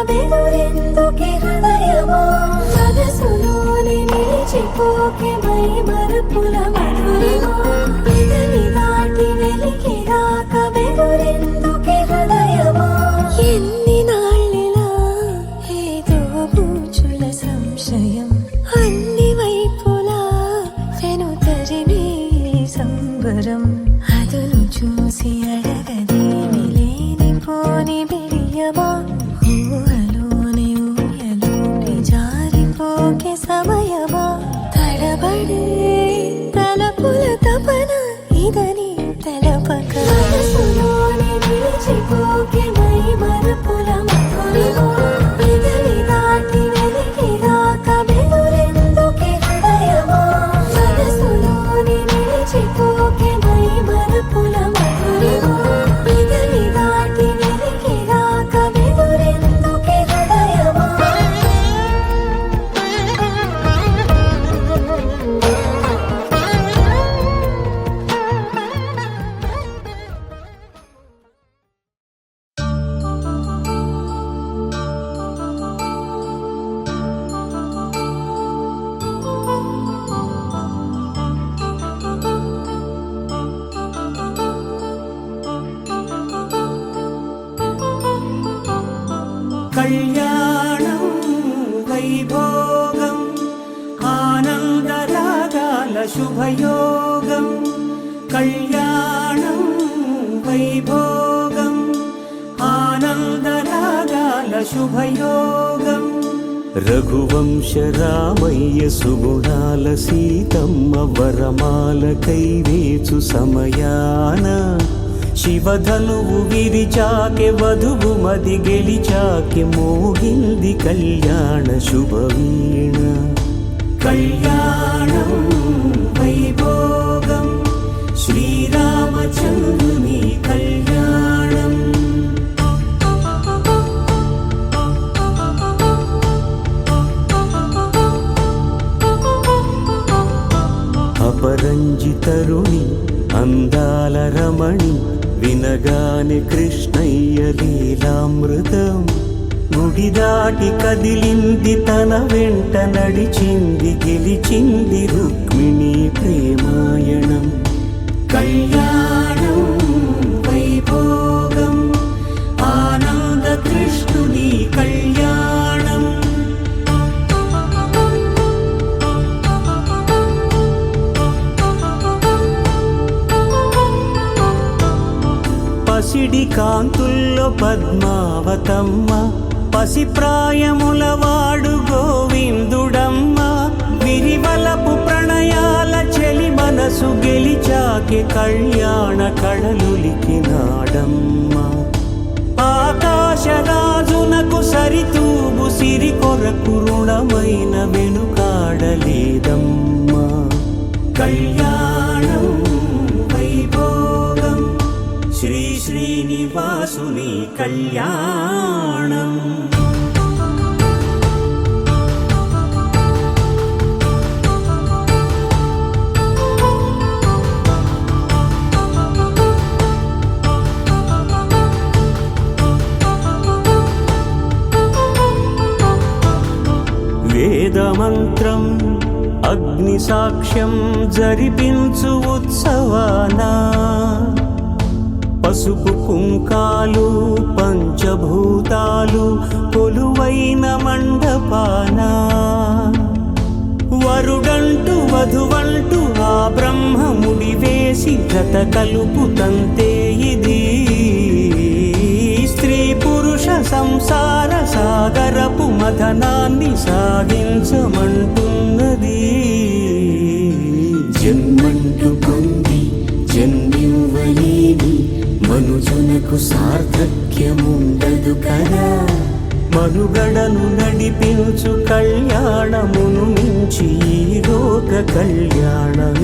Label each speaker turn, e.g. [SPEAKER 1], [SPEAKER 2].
[SPEAKER 1] బెదురెందుకే హృదయమా మనసులోని నిలిచిపోకే మై మరపుల మధురిమా పెదవి దాటి వెలికి రాక బెదురెందుకే హృదయమా ఎన్ని నాళ్ళిలా ఏదో బూచుల సంశయం అన్ని వైపులా వెను తరిమే సంబరం అదును చూసి అడగదేమి లేని పోని బిడియమా ఊహలోని ఊయలోని జారిపోకే సమయమా తడబడే తలపుల తపన ఇదని తెలపక మనసులోని నిలిచిపోకే మై మరపుల మధురిమా పెదవి దాటి వెలికి రాక బెదురెందుకే హృదయమా మనసులోని నిలిచిపోకే మై మరపుల మధురిమా పెదవి దాటి వెలికి రాక బెదురెందుకే హృదయమా
[SPEAKER 2] కళ్యాణం వైభోగం ఆనందరాగాల శుభయోగం కళ్యాణం వైభోగం ఆనందరాగాల శుభయోగం రఘువంశ రామయ్య సుగుణాల సీతమ్మ వరమాల కైవేచు సమయాన శివధనువు విరిచాకె వధువు మది గెలిచాకె మోగింది కళ్యాణ శుభవీణ కళ్యాణం వైభోగం శ్రీరామచంద్రుని కళ్యాణం అపరంజి తరుణి అందాల రమణి వినగానే కృష్ణయ్య లీలామృతం గుడి దాటి కదిలింది తన వెంట నడిచింది గెలిచింది రుక్మిణి ప్రేమాయణం కళ్యాణం వైభోగం ఆనంద కృష్ణుని కళ్యాణం పసిడి కాంతుల్లో పద్మావతమ్మ పసిప్రాయముల వాడు గోవిందుడమ్మ విరివలపు ప్రణయాల చెలి మనసు గెలిచాకే కళ్యాణ కళలులికినాడమ్మ ఆకాశరాజునకు సరితూగు సిరి కొరకు రుణమైన వెనుకాడలేదమ్మా కళ్యాణం వైభోగం శ్రీ శ్రీనివాసుని కళ్యాణం వేదమంత్రం అగ్ని సాక్ష్యం జరిపించు ఉత్సవానా పసుపు కుంకాలు పంచభూతాలు కొలువైన మండపాన వరుడంటూ వధువంటూ ఆ బ్రహ్మముడి వేసి జత కలుపుతంతే ఇది స్త్రీ పురుష సంసార సాగరపు మథనాన్ని సాగించమంటున్నది జన్మంటూ పొంది జన్మివ్వలేని మనుజునకు సార్థక్యముండదు కదా మనుగడను నడిపించు కళ్యాణమును మించి ఈ లోక కళ్యాణమే